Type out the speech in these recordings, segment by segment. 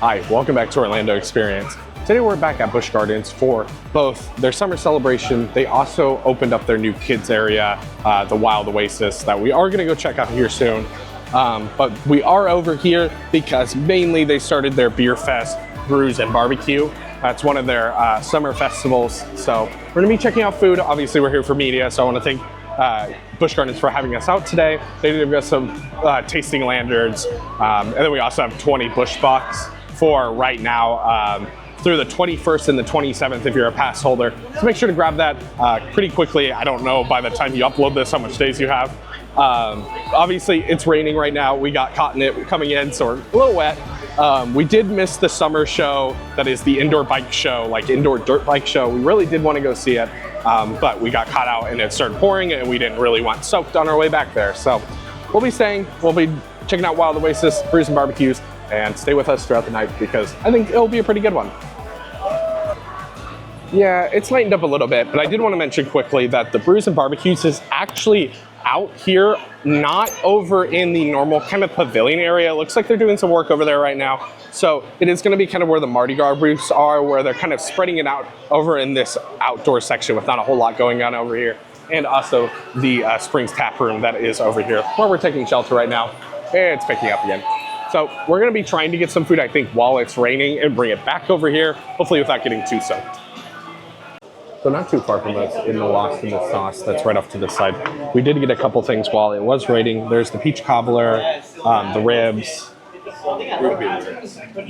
Hi, welcome back to Orlando Experience. Today we're back at Busch Gardens for both their summer celebration. They also opened up their new kids area, the Wild Oasis, that we are gonna go check out here soon. But we are over here because mainly they started their Beer Fest, Brews and Barbecue. That's one of their summer festivals. So we're gonna be checking out food. Obviously we're here for media, so I wanna thank Busch Gardens for having us out today. They did give us some tasting lanterns, and then we also have 20 Busch Bucks for right now through the 21st and the 27th if you're a pass holder. So make sure to grab that pretty quickly. I don't know by the time you upload this how much days you have. Obviously it's raining right now. We got caught in it coming in, so we're a little wet. We did miss the summer show, that is the indoor bike show, like indoor dirt bike show. We really did want to go see it, but we got caught out and it started pouring and we didn't really want soaked on our way back there. So we'll be checking out Wild Oasis, Brews and Barbecues, and stay with us throughout the night because I think it'll be a pretty good one. Yeah, it's lightened up a little bit, but I did want to mention quickly that the Brews and Barbecues is actually out here, not over in the normal kind of pavilion area. It looks like they're doing some work over there right now. So it is going to be kind of where the Mardi Gras booths are, where they're kind of spreading it out over in this outdoor section with not a whole lot going on over here. And also the Springs Tap Room that is over here where we're taking shelter right now. It's picking up again. So we're going to be trying to get some food, I think, while it's raining and bring it back over here, hopefully without getting too soaked. So not too far from us in the Lost in the Sauce that's right off to the side. We did get a couple things while it was raining. There's the peach cobbler, the ribs,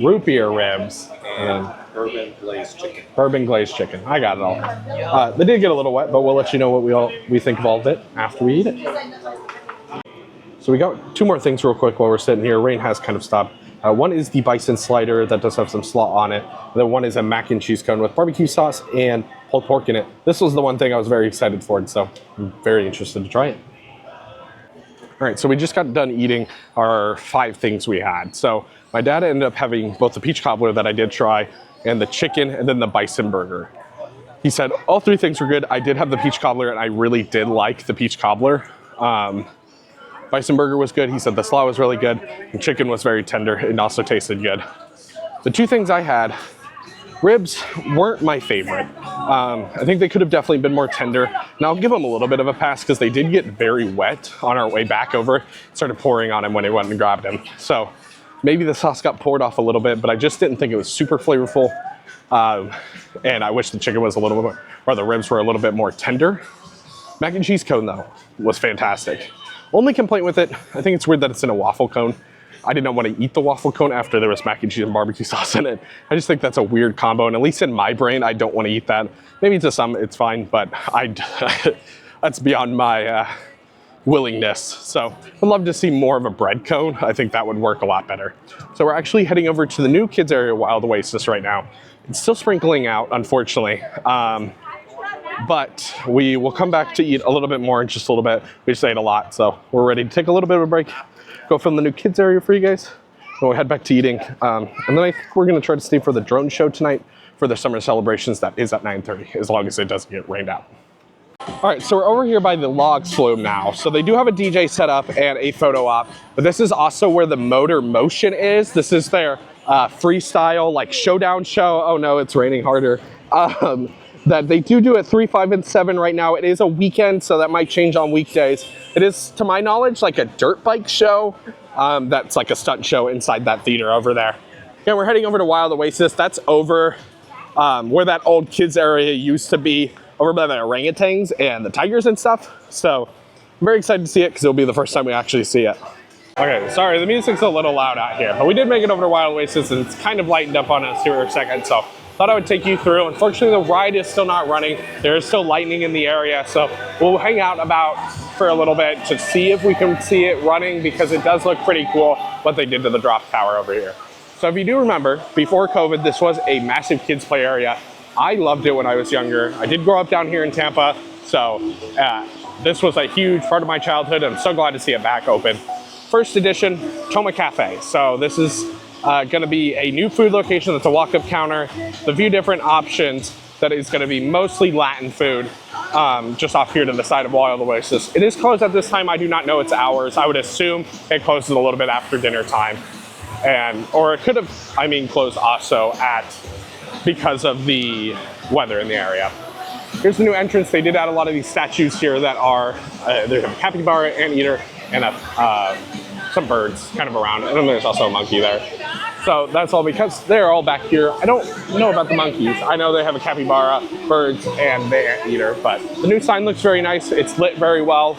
root beer ribs, and bourbon glazed chicken. I got it all. They did get a little wet, but we'll let you know what we think of all of it after we eat it. So we got two more things real quick while we're sitting here. Rain has kind of stopped. One is the bison slider that does have some slaw on it. And then one is a mac and cheese cone with barbecue sauce and pulled pork in it. This was the one thing I was very excited for, so I'm very interested to try it. All right, so we just got done eating our 5 things we had. So my dad ended up having both the peach cobbler that I did try and the chicken and then the bison burger. He said all 3 things were good. I did have the peach cobbler and I really did like the peach cobbler. Bison burger was good. He said the slaw was really good. And chicken was very tender and also tasted good. The 2 things I had, ribs weren't my favorite. I think they could have definitely been more tender. And I'll give them a little bit of a pass because they did get very wet on our way back over. It started pouring on him when we went and grabbed him. So maybe the sauce got poured off a little bit, but I just didn't think it was super flavorful. And I wish the chicken was a little bit more, or the ribs were a little bit more tender. Mac and cheese cone though was fantastic. Only complaint with it, I think it's weird that it's in a waffle cone. I did not want to eat the waffle cone after there was mac and cheese and barbecue sauce in it. I just think that's a weird combo, and at least in my brain, I don't want to eat that. Maybe to some, it's fine, but that's beyond my willingness. So I'd love to see more of a bread cone. I think that would work a lot better. So we're actually heading over to the new kids area, Wild Oasis, right now. It's still sprinkling out, unfortunately. But we will come back to eat a little bit more in just a little bit. We just ate a lot, so we're ready to take a little bit of a break, go film the new kids area for you guys, and we'll head back to eating. And then I think we're gonna try to stay for the drone show tonight for the summer celebrations that is at 9:30, as long as it doesn't get rained out. All right, so we're over here by the log flume now. So they do have a DJ set up and a photo op, but this is also where the Motor Motion is. This is their freestyle, like showdown show. Oh no, it's raining harder. That they do at 3, 5, and 7 right now. It is a weekend, so that might change on weekdays. It is, to my knowledge, like a dirt bike show. That's like a stunt show inside that theater over there. Yeah, we're heading over to Wild Oasis. That's over where that old kids area used to be, over by the orangutans and the tigers and stuff. So I'm very excited to see it because it'll be the first time we actually see it. Okay, sorry, the music's a little loud out here, but we did make it over to Wild Oasis and it's kind of lightened up on us here for a second, so thought I would take you through. Unfortunately, the ride is still not running. There is still lightning in the area, so we'll hang out about for a little bit to see if we can see it running because it does look pretty cool what they did to the drop tower over here. So if you do remember, before COVID, this was a massive kids play area. I loved it when I was younger. I did grow up down here in Tampa, so this was a huge part of my childhood. I'm so glad to see it back open. First edition, Toma Cafe. So this is gonna be a new food location that's a walk-up counter, a few different options that is gonna be mostly Latin food, just off here to the side of Wild Oasis. It is closed at this time. I do not know its hours. I would assume it closes a little bit after dinner time. or it could have, closed also because of the weather in the area. Here's the new entrance. They did add a lot of these statues here that are, there's a capybara, anteater, and some birds kind of around. And then there's also a monkey there. So that's all because they're all back here. I don't know about the monkeys. I know they have a capybara, birds, and the anteater, but the new sign looks very nice. It's lit very well.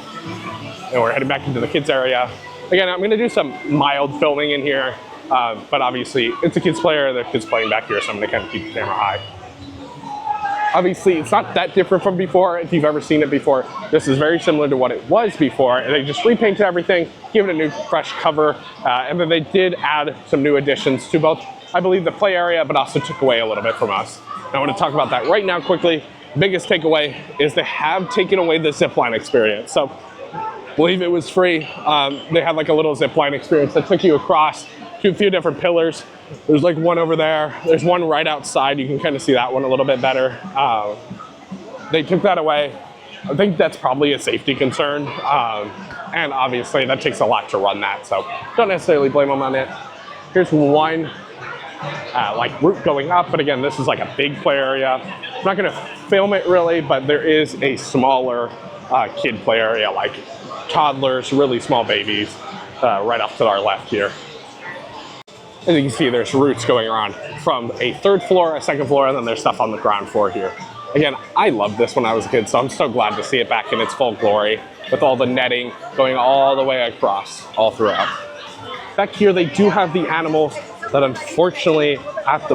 And we're heading back into the kids area. Again, I'm gonna do some mild filming in here, but obviously it's a kids play area, the kids playing back here, so I'm gonna kind of keep the camera high. Obviously, it's not that different from before. If you've ever seen it before, this is very similar to what it was before. And they just repainted everything, give it a new fresh cover, and then they did add some new additions to both, I believe, the play area, but also took away a little bit from us. And I want to talk about that right now quickly. Biggest takeaway is they have taken away the zipline experience. So, I believe it was free. They had like a little zipline experience that took you across to a few different pillars. There's like one over there. There's one right outside. You can kind of see that one a little bit better. They took that away. I think that's probably a safety concern. And obviously that takes a lot to run that. So don't necessarily blame them on it. Here's one like route going up. But again, this is like a big play area. I'm not gonna film it really, but there is a smaller kid play area, like toddlers, really small babies, right off to our left here. As you can see, there's routes going around from a third floor, a second floor, and then there's stuff on the ground floor here. Again, I loved this when I was a kid, so I'm so glad to see it back in its full glory with all the netting going all the way across, all throughout. Back here, they do have the animals that unfortunately, at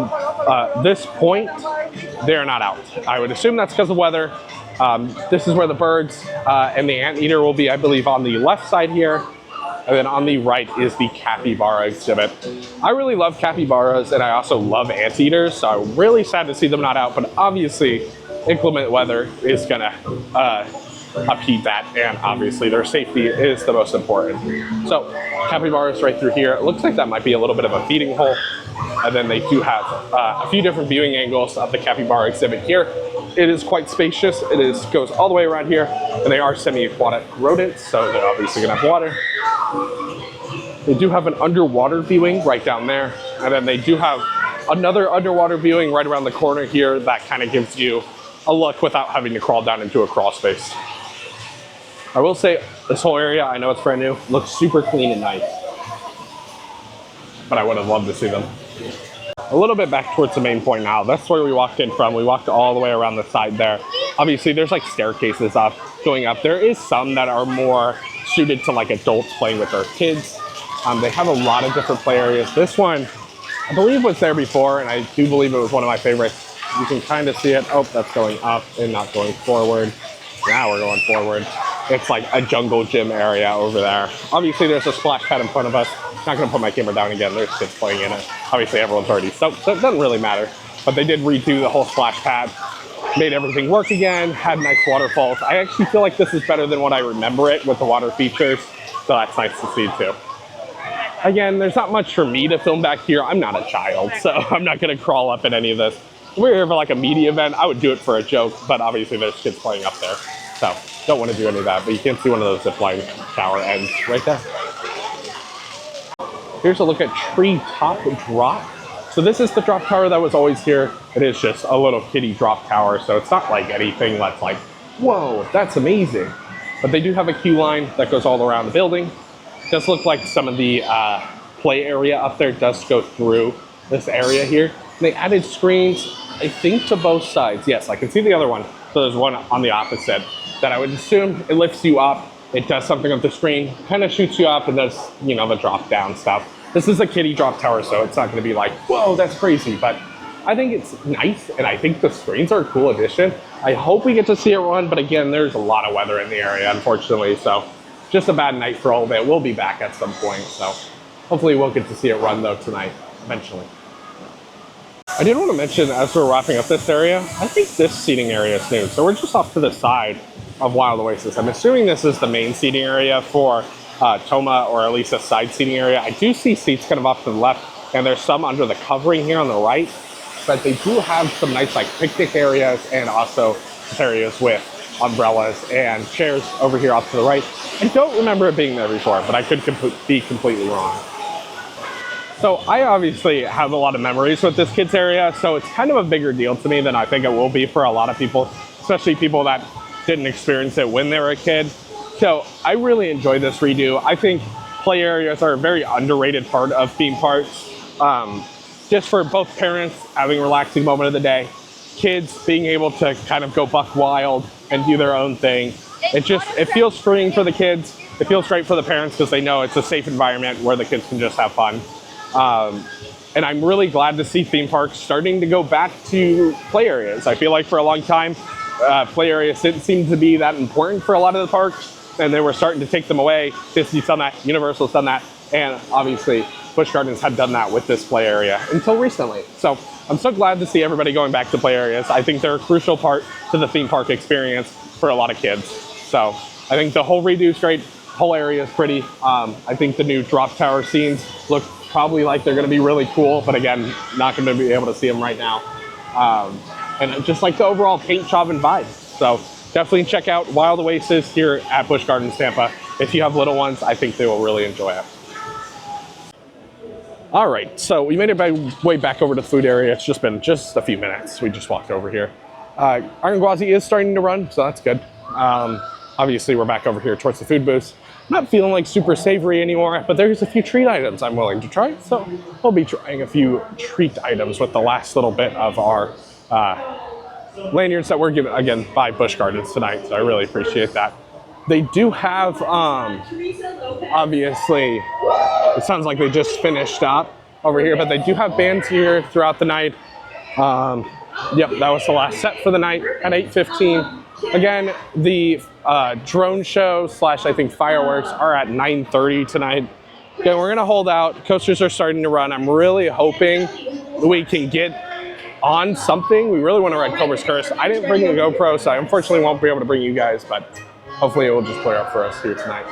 this point, they're not out. I would assume that's because of weather. This is where the birds and the anteater will be, I believe, on the left side here. And then on the right is the capybara exhibit. I really love capybaras, and I also love anteaters, so I'm really sad to see them not out, but obviously inclement weather is gonna upheave that, and obviously their safety is the most important. So capybaras right through here. It looks like that might be a little bit of a feeding hole. And then they do have a few different viewing angles of the capybara exhibit here. It is quite spacious. It goes all the way around here, and they are semi-aquatic rodents, so they're obviously gonna have water. They do have an underwater viewing right down there, and then they do have another underwater viewing right around the corner here that kind of gives you a look without having to crawl down into a crawl space. I will say this whole area, I know it's brand new, looks super clean and nice, but I would have loved to see them. A little bit back towards the main point now. That's where we walked in from. We walked all the way around the side there. Obviously, there's like staircases going up. There is some that are more suited to like adults playing with their kids. They have a lot of different play areas. This one, I believe, was there before, and I do believe it was one of my favorites. You can kind of see it. Oh, that's going up and not going forward. Now we're going forward. It's like a jungle gym area over there. Obviously, there's a splash pad in front of us. Not gonna put my camera down again. There's kids playing in it. Obviously, everyone's already soaked, so it doesn't really matter. But they did redo the whole splash pad, made everything work again, had nice waterfalls. I actually feel like this is better than what I remember it with the water features, so that's nice to see too. Again, there's not much for me to film back here. I'm not a child, so I'm not gonna crawl up in any of this. If we're here for like a media event, I would do it for a joke, but obviously there's kids playing up there. So don't want to do any of that, but you can see one of those zipline tower ends right there. Here's a look at Treetop Drop. So this is the drop tower that was always here. It is just a little kiddie drop tower, so it's not like anything that's like, whoa, that's amazing. But they do have a queue line that goes all around the building. It does look like some of the play area up there does go through this area here. And they added screens, I think, to both sides. Yes, I can see the other one. So there's one on the opposite that I would assume it lifts you up. It does something with the screen, kind of shoots you up and does, you know, the drop down stuff. This is a kiddie drop tower, so it's not gonna be like, whoa, that's crazy. But I think it's nice, and I think the screens are a cool addition. I hope we get to see it run, but again, there's a lot of weather in the area, unfortunately. So just a bad night for all of it. We'll be back at some point. So hopefully we'll get to see it run though tonight, eventually. I did want to mention, as we're wrapping up this area, I think this seating area is new. So we're just off to the side of Wild Oasis. I'm assuming this is the main seating area for Toma, or at least a side seating area. I do see seats kind of off to the left, and there's some under the covering here on the right, but they do have some nice like picnic areas and also areas with umbrellas and chairs over here off to the right. I don't remember it being there before, but I could be completely wrong. So I obviously have a lot of memories with this kids area, so it's kind of a bigger deal to me than I think it will be for a lot of people, especially people that didn't experience it when they were a kid. So I really enjoy this redo. I think play areas are a very underrated part of theme parks. Just for both parents having a relaxing moment of the day, kids being able to kind of go buck wild and do their own thing. It feels freeing for the kids. It feels great for the parents because they know it's a safe environment where the kids can just have fun. And I'm really glad to see theme parks starting to go back to play areas. I feel like for a long time, play areas didn't seem to be that important for a lot of the parks, and they were starting to take them away. Disney's done that, Universal's done that, and obviously Busch Gardens had done that with this play area until recently. So I'm so glad to see everybody going back to play areas. I think they're a crucial part to the theme park experience for a lot of kids. So I think the whole redo is great. Whole area is pretty. I think the new drop tower scenes look probably like they're going to be really cool, but again, not going to be able to see them right now. And just like the overall paint job and vibe. So definitely check out Wild Oasis here at Busch Gardens Tampa. If you have little ones, I think they will really enjoy it. All right, so we made it way back over to the food area. It's just been just a few minutes. We just walked over here. Iron Gwazi is starting to run, so that's good. Obviously, we're back over here towards the food booths. Not feeling like super savory anymore, but there's a few treat items I'm willing to try. So we'll be trying a few treat items with the last little bit of our lanyards that we're given, again, by Busch Gardens tonight. So I really appreciate that. They do have, obviously, it sounds like they just finished up over here, but they do have bands here throughout the night. Yep, that was the last set for the night at 8:15. Again, the drone show / I think fireworks are at 9:30 tonight. Okay, we're gonna hold out. Coasters are starting to run. I'm really hoping we can get on something. We really want to ride Cobra's Curse. I didn't bring the GoPro, so I unfortunately won't be able to bring you guys, but hopefully it will just clear up for us here tonight.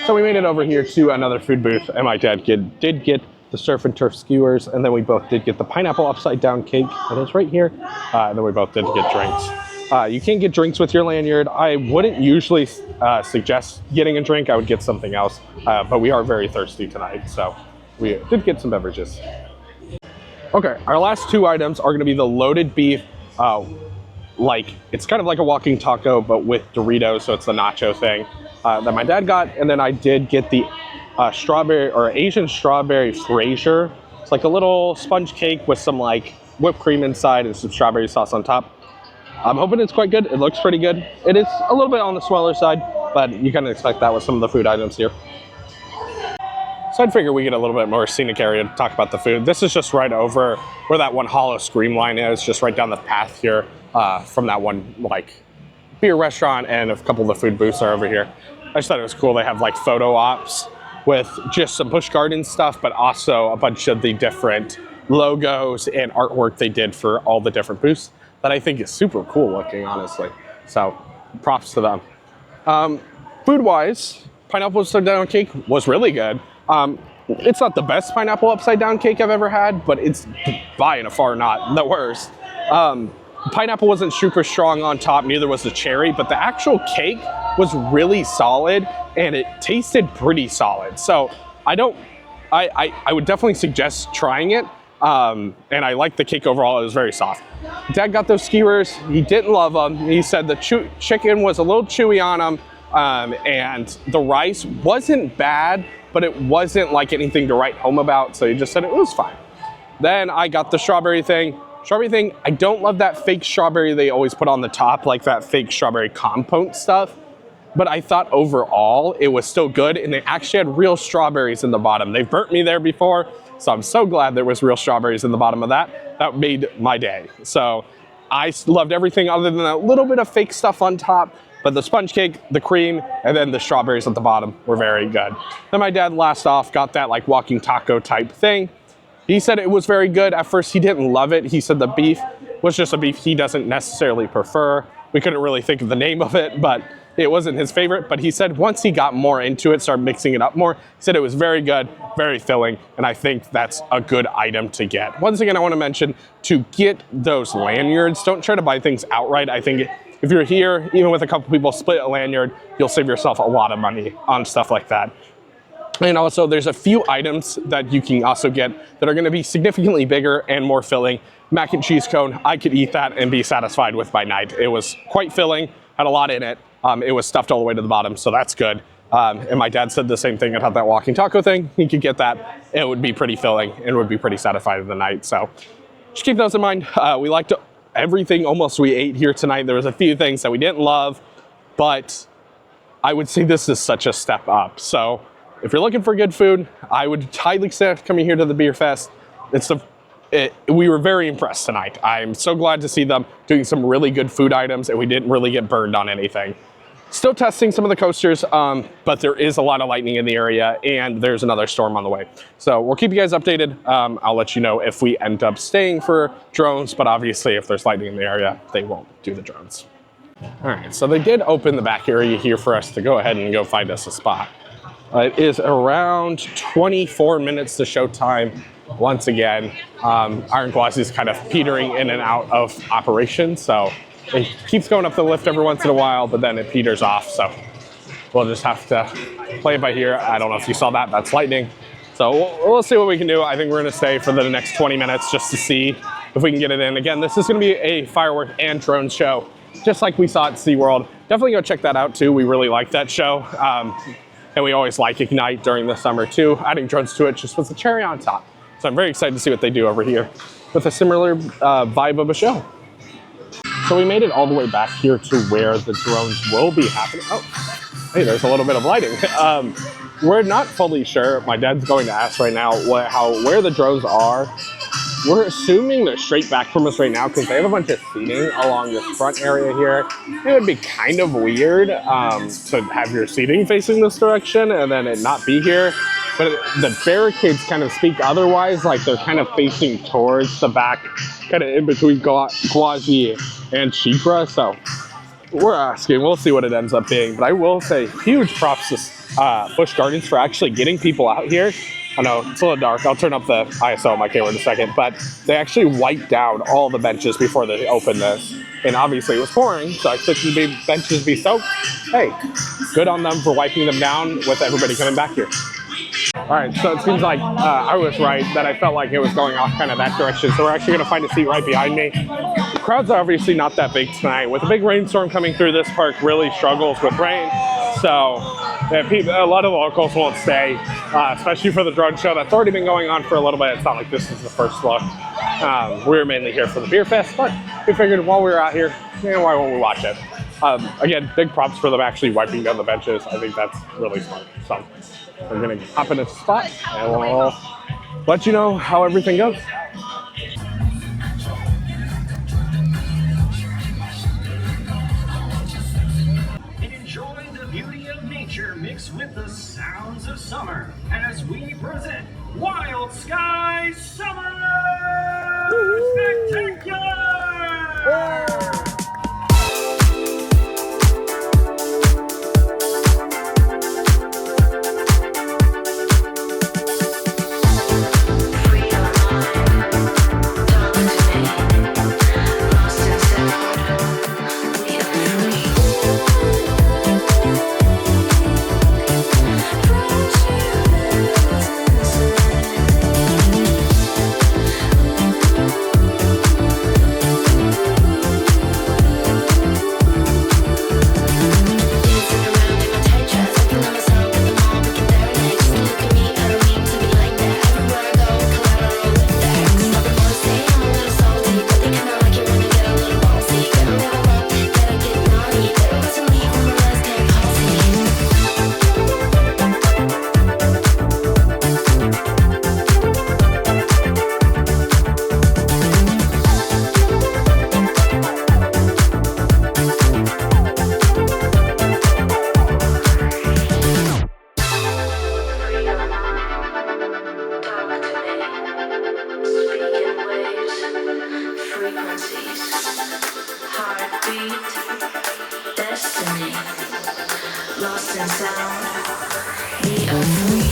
So we made it over here to another food booth, and my dad did get the surf and turf skewers, and then we both did get the pineapple upside down cake. That is right here. And then we both did get drinks. You can get drinks with your lanyard. I wouldn't usually suggest getting a drink. I would get something else, but we are very thirsty tonight, so we did get some beverages. Okay, our last two items are gonna be the loaded beef. It's kind of like a walking taco, but with Doritos, so it's the nacho thing that my dad got. And then I did get the strawberry or Asian strawberry Fraser. It's like a little sponge cake with some like whipped cream inside and some strawberry sauce on top. I'm hoping it's quite good. It looks pretty good. It is a little bit on the smaller side, but you kind of expect that with some of the food items here. So I'd figure we get a little bit more scenic area to talk about the food. This is just right over where that one Hollow Scream line is, just right down the path here from that one like beer restaurant, and a couple of the food booths are over here. I just thought it was cool. They have like photo ops with just some Busch Gardens stuff, but also a bunch of the different logos and artwork they did for all the different booths that I think is super cool looking, honestly. So props to them. Food-wise, pineapple upside down cake was really good. It's not the best pineapple upside down cake I've ever had, but it's by and far not the worst. Pineapple wasn't super strong on top, neither was the cherry, but the actual cake was really solid and it tasted pretty solid. So I would definitely suggest trying it. And I liked the cake overall. It was very soft. Dad got those skewers. He didn't love them. He said the chicken was a little chewy on them, and the rice wasn't bad, but it wasn't like anything to write home about. So he just said it was fine. Then I got the strawberry thing. I don't love that fake strawberry they always put on the top, like that fake strawberry compote stuff. But I thought overall it was still good, and they actually had real strawberries in the bottom. They've burnt me there before, so I'm so glad there was real strawberries in the bottom of that. That made my day. So I loved everything other than a little bit of fake stuff on top, but the sponge cake, the cream, and then the strawberries at the bottom were very good. Then my dad last off got that like walking taco type thing. He said it was very good. At first he didn't love it. He said the beef was just a beef he doesn't necessarily prefer. We couldn't really think of the name of it, but it wasn't his favorite. But he said once he got more into it, started mixing it up more, he said it was very good, very filling, and I think that's a good item to get. Once again, I want to mention, to get those lanyards, don't try to buy things outright. I think if you're here, even with a couple people split a lanyard, you'll save yourself a lot of money on stuff like that. And also there's a few items that you can also get that are going to be significantly bigger and more filling. Mac and cheese cone, I could eat that and be satisfied with my night. It was quite filling, had a lot in it. It was stuffed all the way to the bottom, so that's good. And my dad said the same thing about that walking taco thing. He could get that. It would be pretty filling and it would be pretty satisfied in the night. So just keep those in mind. We liked everything almost we ate here tonight. There was a few things that we didn't love, but I would say this is such a step up. So if you're looking for good food, I would highly suggest coming here to the Beer Fest. We were very impressed tonight. I'm so glad to see them doing some really good food items, and we didn't really get burned on anything. Still testing some of the coasters, but there is a lot of lightning in the area, and there's another storm on the way. So we'll keep you guys updated. I'll let you know if we end up staying for drones, but obviously if there's lightning in the area, they won't do the drones. All right, so they did open the back area here for us to go ahead and go find us a spot. It is around 24 minutes to showtime. Once again, Iron Gwazi is kind of petering in and out of operation, so it keeps going up the lift every once in a while, but then it peters off, so we'll just have to play it by ear. I don't know if you saw that, that's lightning. So we'll see what we can do. I think we're gonna stay for the next 20 minutes just to see if we can get it in. Again, this is gonna be a firework and drone show, just like we saw at SeaWorld. Definitely go check that out too. We really like that show. And we always like Ignite during the summer too. Adding drones to it just was the cherry on top. So I'm very excited to see what they do over here with a similar vibe of a show. So we made it all the way back here to where the drones will be happening. Oh, hey, there's a little bit of lighting. We're not fully sure. My dad's going to ask right now where the drones are. We're assuming they're straight back from us right now because they have a bunch of seating along this front area here. It would be kind of weird to have your seating facing this direction and then it not be here. But the barricades kind of speak otherwise, like they're kind of facing towards the back, kind of in between Gwazi and SheiKra. So we're asking, we'll see what it ends up being. But I will say huge props to Busch Gardens for actually getting people out here. I know it's a little dark. I'll turn up the ISO on my camera in a second, but they actually wiped down all the benches before they opened this. And obviously it was pouring, so I expected the benches to be soaked. Hey, good on them for wiping them down with everybody coming back here. All right, so it seems like I was right that I felt like it was going off kind of that direction. So we're actually gonna find a seat right behind me. The crowd's obviously not that big tonight. With a big rainstorm coming through, this park really struggles with rain. So a lot of the locals won't stay, especially for the drone show that's already been going on for a little bit. It's not like this is the first look. We were mainly here for the Beer Fest, but we figured while we were out here, why won't we watch it? Again, big props for them actually wiping down the benches. I think that's really smart. So we're gonna hop in a spot and we'll let you know how everything goes. Enjoy the beauty of nature mixed with the sounds of summer as we present Wild Sky Summer Spectacular! Lost in sound, we are free.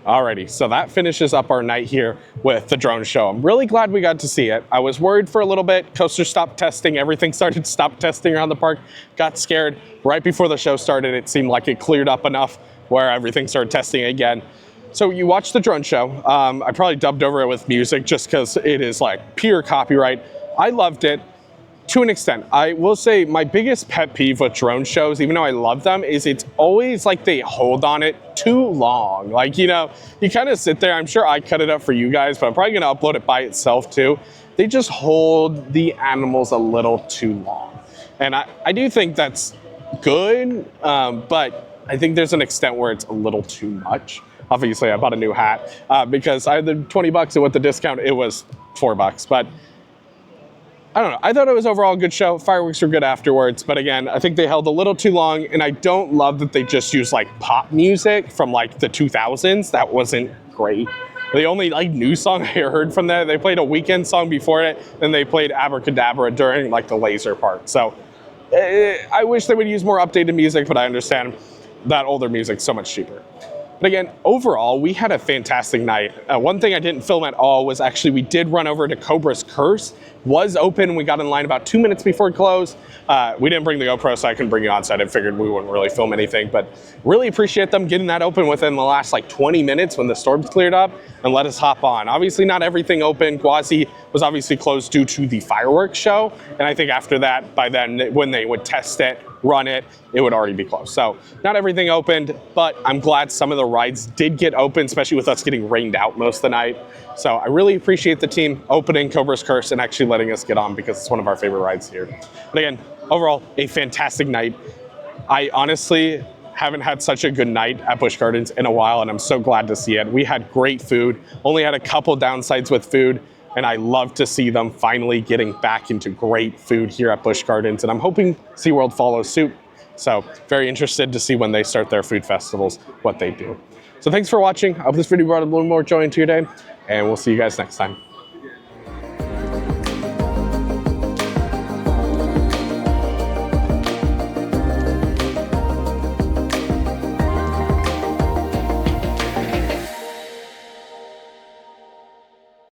Alrighty, so that finishes up our night here with the drone show. I'm really glad we got to see it. I was worried for a little bit. Coaster stopped testing. Everything started to stop testing around the park. Got scared. Right before the show started, it seemed like it cleared up enough where everything started testing again. So you watched the drone show. I probably dubbed over it with music just because it is like pure copyright. I loved it. To an extent. I will say my biggest pet peeve with drone shows, even though I love them, is it's always like they hold on it too long. Like, you know, you kind of sit there, I'm sure I cut it up for you guys, but I'm probably gonna upload it by itself too. They just hold the animals a little too long. And I do think that's good, but I think there's an extent where it's a little too much. Obviously, I bought a new hat because I had the 20 bucks and with the discount, it was $4, but I don't know. I thought it was overall a good show. Fireworks were good afterwards, but again, I think they held a little too long, and I don't love that they just used like pop music from like the 2000s. That wasn't great. The only like new song I heard from that, they played a Weekend song before it, and they played Abracadabra during like the laser part. So I wish they would use more updated music, but I understand that older music's so much cheaper. But again, overall, we had a fantastic night. One thing I didn't film at all was actually we did run over to Cobra's Curse. Was open, we got in line about 2 minutes before it closed. We didn't bring the GoPro, so I couldn't bring it on, so I figured we wouldn't really film anything, but really appreciate them getting that open within the last like 20 minutes when the storms cleared up and let us hop on. Obviously not everything open. Gwazi was obviously closed due to the fireworks show, and I think after that, by then, when they would test it, run it, it would already be closed. So not everything opened, but I'm glad some of the rides did get open, especially with us getting rained out most of the night. So I really appreciate the team opening Cobra's Curse and actually letting us get on because it's one of our favorite rides here. But again, overall, a fantastic night. I honestly haven't had such a good night at Busch Gardens in a while, and I'm so glad to see it. We had great food, only had a couple downsides with food, and I love to see them finally getting back into great food here at Busch Gardens, and I'm hoping SeaWorld follows suit. So very interested to see when they start their food festivals, what they do. So thanks for watching. I hope this video brought a little more joy into your day, and we'll see you guys next time.